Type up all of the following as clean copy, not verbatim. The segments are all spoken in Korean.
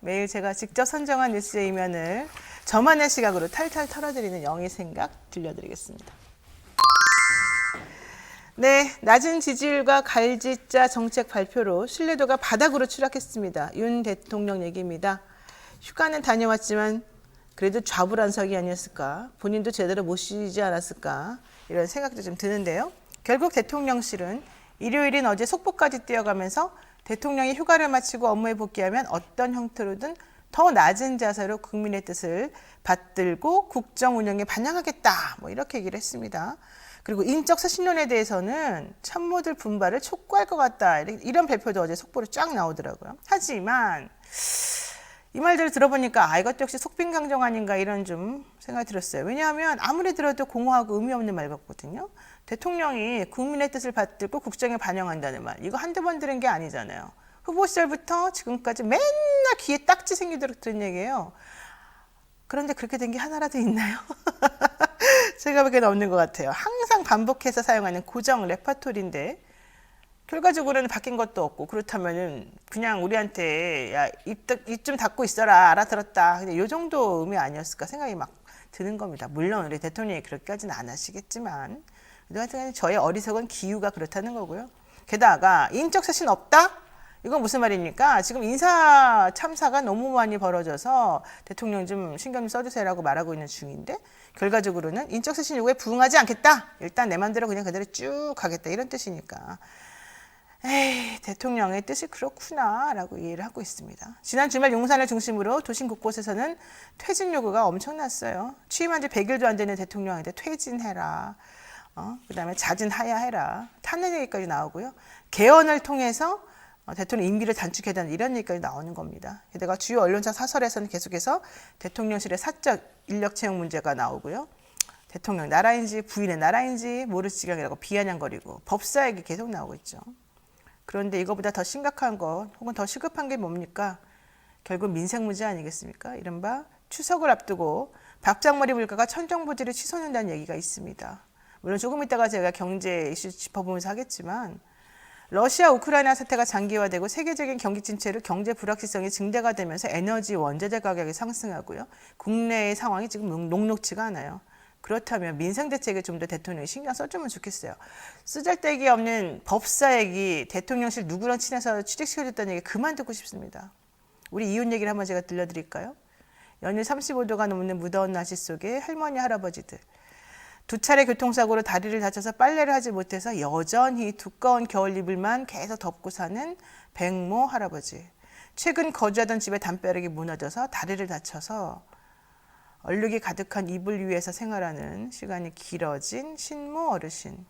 매일 제가 직접 선정한 뉴스의 이면을 저만의 시각으로 탈탈 털어드리는 영의 생각 들려드리겠습니다. 네, 낮은 지지율과 갈지자 정책 발표로 신뢰도가 바닥으로 추락했습니다. 윤 대통령 얘기입니다. 휴가는 다녀왔지만 그래도 좌불안석이 아니었을까? 본인도 제대로 못 쉬지 않았을까? 이런 생각도 좀 드는데요. 결국 대통령실은 일요일인 어제 속보까지 띄어가면서 대통령이 휴가를 마치고 업무에 복귀하면 어떤 형태로든 더 낮은 자세로 국민의 뜻을 받들고 국정 운영에 반영하겠다. 뭐 이렇게 얘기를 했습니다. 그리고 인적 쇄신론에 대해서는 참모들 분발을 촉구할 것 같다. 이런 발표도 어제 속보로 쫙 나오더라고요. 하지만 이 말들을 들어보니까 이것도 역시 속빈강정 아닌가 이런 좀 생각이 들었어요. 왜냐하면 아무리 들어도 공허하고 의미 없는 말 같거든요. 대통령이 국민의 뜻을 받들고 국정에 반영한다는 말. 이거 한두 번 들은 게 아니잖아요. 후보 시절부터 지금까지 맨날 귀에 딱지 생기도록 들은 얘기예요. 그런데 그렇게 된 게 하나라도 있나요? 제가 보기에는 없는 것 같아요. 항상 반복해서 사용하는 고정 레퍼토리인데 결과적으로는 바뀐 것도 없고 그렇다면은 그냥 우리한테 야, 입 좀 닫고 있어라 알아들었다. 그냥 이 정도 의미 아니었을까 생각이 막 드는 겁니다. 물론 우리 대통령이 그렇게까지는 안 하시겠지만 하여튼 저의 어리석은 기유가 그렇다는 거고요. 게다가 인적 쇄신 없다? 이건 무슨 말입니까? 지금 인사 참사가 너무 많이 벌어져서 대통령 좀 신경 좀 써주세요라고 말하고 있는 중인데 결과적으로는 인적 쇄신 요구에 부응하지 않겠다. 일단 내 맘대로 그냥 그대로 쭉 가겠다. 이런 뜻이니까. 에이, 대통령의 뜻이 그렇구나 라고 이해를 하고 있습니다. 지난 주말 용산을 중심으로 도심 곳곳에서는 퇴진 요구가 엄청났어요. 취임한 지 100일도 안 되는 대통령한테 퇴진해라. 그다음에 자진하야해라. 타는 얘기까지 나오고요. 개헌을 통해서 대통령 임기를 단축해야 된다 이런 얘기까지 나오는 겁니다. 게다가 주요 언론사 사설에서는 계속해서 대통령실의 사적 인력 채용 문제가 나오고요. 대통령 나라인지 부인의 나라인지 모를 지경이라고 비아냥거리고 법사 얘기 계속 나오고 있죠. 그런데 이거보다 더 심각한 것 혹은 더 시급한 게 뭡니까? 결국 민생 문제 아니겠습니까? 이른바 추석을 앞두고 밥장머리 물가가 천정부지를 치솟는다는 얘기가 있습니다. 물론 조금 이따가 제가 경제 이슈 짚어보면서 하겠지만 러시아 우크라이나 사태가 장기화되고 세계적인 경기 침체로 경제 불확실성이 증대가 되면서 에너지 원자재 가격이 상승하고요. 국내의 상황이 지금 녹록지가 않아요. 그렇다면 민생 대책에 좀 더 대통령이 신경 써주면 좋겠어요. 쓰잘데기 없는 법사 얘기, 대통령실 누구랑 친해서 취직시켜줬다는 얘기 그만 듣고 싶습니다. 우리 이혼 얘기를 한번 제가 들려드릴까요? 연일 35도가 넘는 무더운 날씨 속에 할머니, 할아버지들. 2차례 교통사고로 다리를 다쳐서 빨래를 하지 못해서 여전히 두꺼운 겨울 이불만 계속 덮고 사는 백모 할아버지. 최근 거주하던 집의 담벼락이 무너져서 다리를 다쳐서 얼룩이 가득한 이불 위에서 생활하는 시간이 길어진 신모 어르신.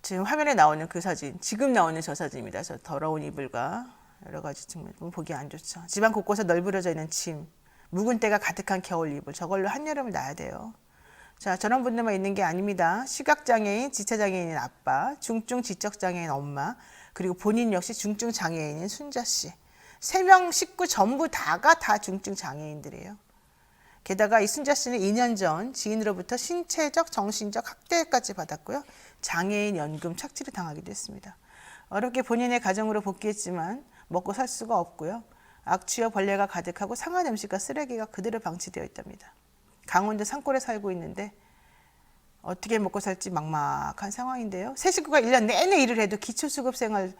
지금 화면에 나오는 그 사진, 지금 나오는 저 사진입니다. 저 더러운 이불과 여러 가지 측면 보기 안 좋죠. 집안 곳곳에 널브러져 있는 짐, 묵은 때가 가득한 겨울 이불, 저걸로 한여름을 나야 돼요. 자, 저런 분들만 있는 게 아닙니다. 시각장애인, 지체장애인인 아빠, 중증 지적장애인 엄마, 그리고 본인 역시 중증 장애인인 순자 씨. 3명 식구 전부 다가 다 중증 장애인들이에요. 게다가 이 순자 씨는 2년 전 지인으로부터 신체적, 정신적 학대까지 받았고요. 장애인 연금 착취를 당하기도 했습니다. 어렵게 본인의 가정으로 복귀했지만 먹고 살 수가 없고요. 악취와 벌레가 가득하고 상한 음식과 쓰레기가 그대로 방치되어 있답니다. 강원도 산골에 살고 있는데 어떻게 먹고 살지 막막한 상황인데요. 세 식구가 1년 내내 일을 해도 기초수급 생활자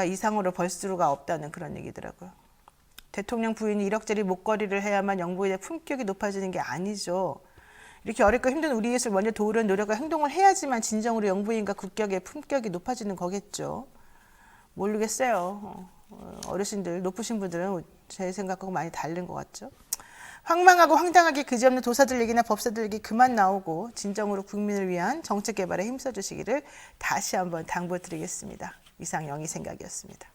이상으로 벌 수가 없다는 그런 얘기더라고요. 대통령 부인이 1억짜리 목걸이를 해야만 영부에 대해 품격이 높아지는 게 아니죠. 이렇게 어렵고 힘든 우리 이웃을 먼저 도우려는 노력과 행동을 해야지만 진정으로 영부인과 국격의 품격이 높아지는 거겠죠. 모르겠어요. 어르신들, 높으신 분들은 제 생각하고 많이 다른 것 같죠. 황망하고 황당하게 그지없는 도사들 얘기나 법사들 얘기 그만 나오고 진정으로 국민을 위한 정책 개발에 힘써주시기를 다시 한번 당부드리겠습니다. 이상 영희 생각이었습니다.